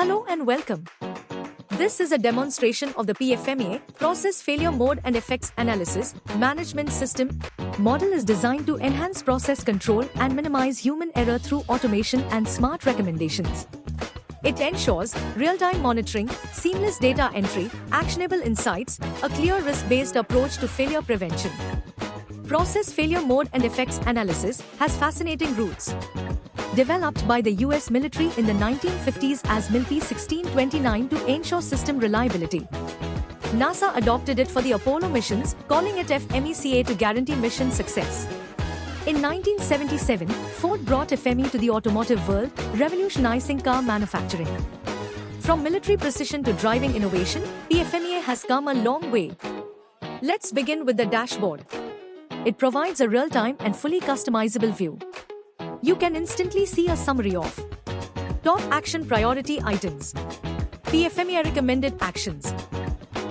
Hello and welcome. This is a demonstration of the PFMEA Process Failure Mode and Effects Analysis Management System. Model is designed to enhance process control and minimize human error through automation and smart recommendations. It ensures real-time monitoring, seamless data entry, actionable insights, a clear risk-based approach to failure prevention. Process Failure Mode and Effects Analysis has fascinating roots. Developed by the US military in the 1950s as MILP 1629 to ensure system reliability. NASA adopted it for the Apollo missions, calling it FMECA to guarantee mission success. In 1977, Ford brought FME to the automotive world, revolutionizing car manufacturing. From military precision to driving innovation, PFMEA has come a long way. Let's begin with the dashboard. It provides a real-time and fully customizable view. You can instantly see a summary of top action priority items, PFMEA recommended actions,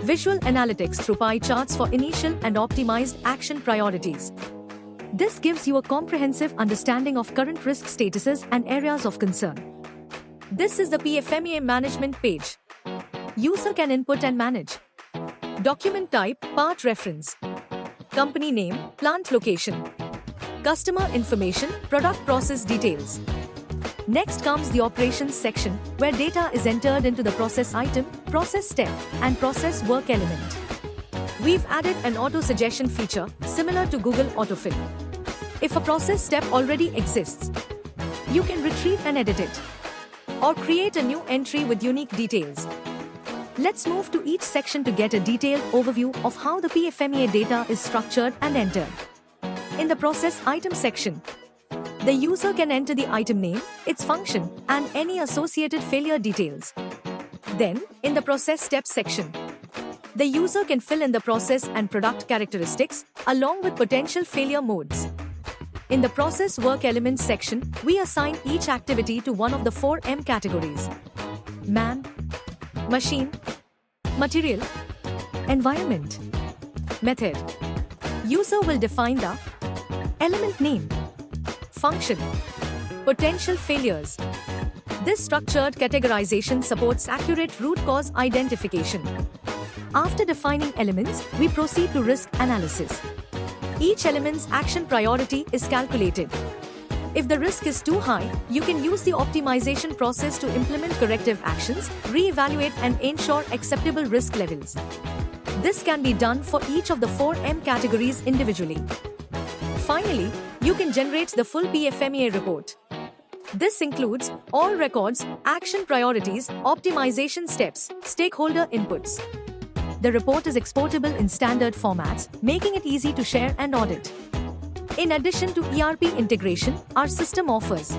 visual analytics through pie charts for initial and optimized action priorities. This gives you a comprehensive understanding of current risk statuses and areas of concern. This is the PFMEA management page. User can input and manage. Document type, part reference. Company name, plant location. Customer information, product process details. Next comes the operations section, where data is entered into the process item, process step, and process work element. We've added an auto-suggestion feature, similar to Google Autofill. If a process step already exists, you can retrieve and edit it, or create a new entry with unique details. Let's move to each section to get a detailed overview of how the PFMEA data is structured and entered. In the process item section, the user can enter the item name, its function, and any associated failure details. Then, in the process steps section, the user can fill in the process and product characteristics, along with potential failure modes. In the process work elements section, we assign each activity to one of the 4 M categories: man, machine, material, environment, method. User will define the element name, function, potential failures. This structured categorization supports accurate root cause identification. After defining elements, we proceed to risk analysis. Each element's action priority is calculated. If the risk is too high, you can use the optimization process to implement corrective actions, re-evaluate and ensure acceptable risk levels. This can be done for each of the 4 M categories individually. Finally, you can generate the full PFMEA report. This includes all records, action priorities, optimization steps, stakeholder inputs. The report is exportable in standard formats, making it easy to share and audit. In addition to ERP integration, our system offers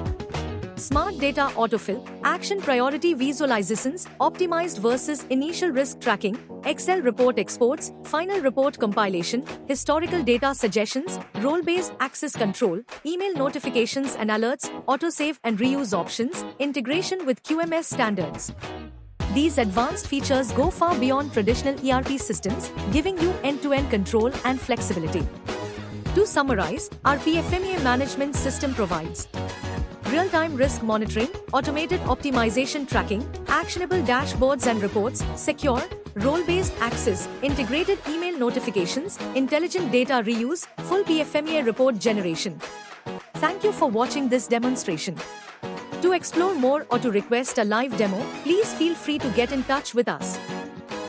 Smart Data Autofill, Action Priority Visualizations, Optimized versus Initial Risk Tracking, Excel Report Exports, Final Report Compilation, Historical Data Suggestions, Role-Based Access Control, Email Notifications and Alerts, Autosave and Reuse Options, Integration with QMS Standards. These advanced features go far beyond traditional ERP systems, giving you end-to-end control and flexibility. To summarize, our PFMEA management system provides real-time risk monitoring, automated optimization tracking, actionable dashboards and reports, secure, role-based access, integrated email notifications, intelligent data reuse, full PFMEA report generation. Thank you for watching this demonstration. To explore more or to request a live demo, please feel free to get in touch with us.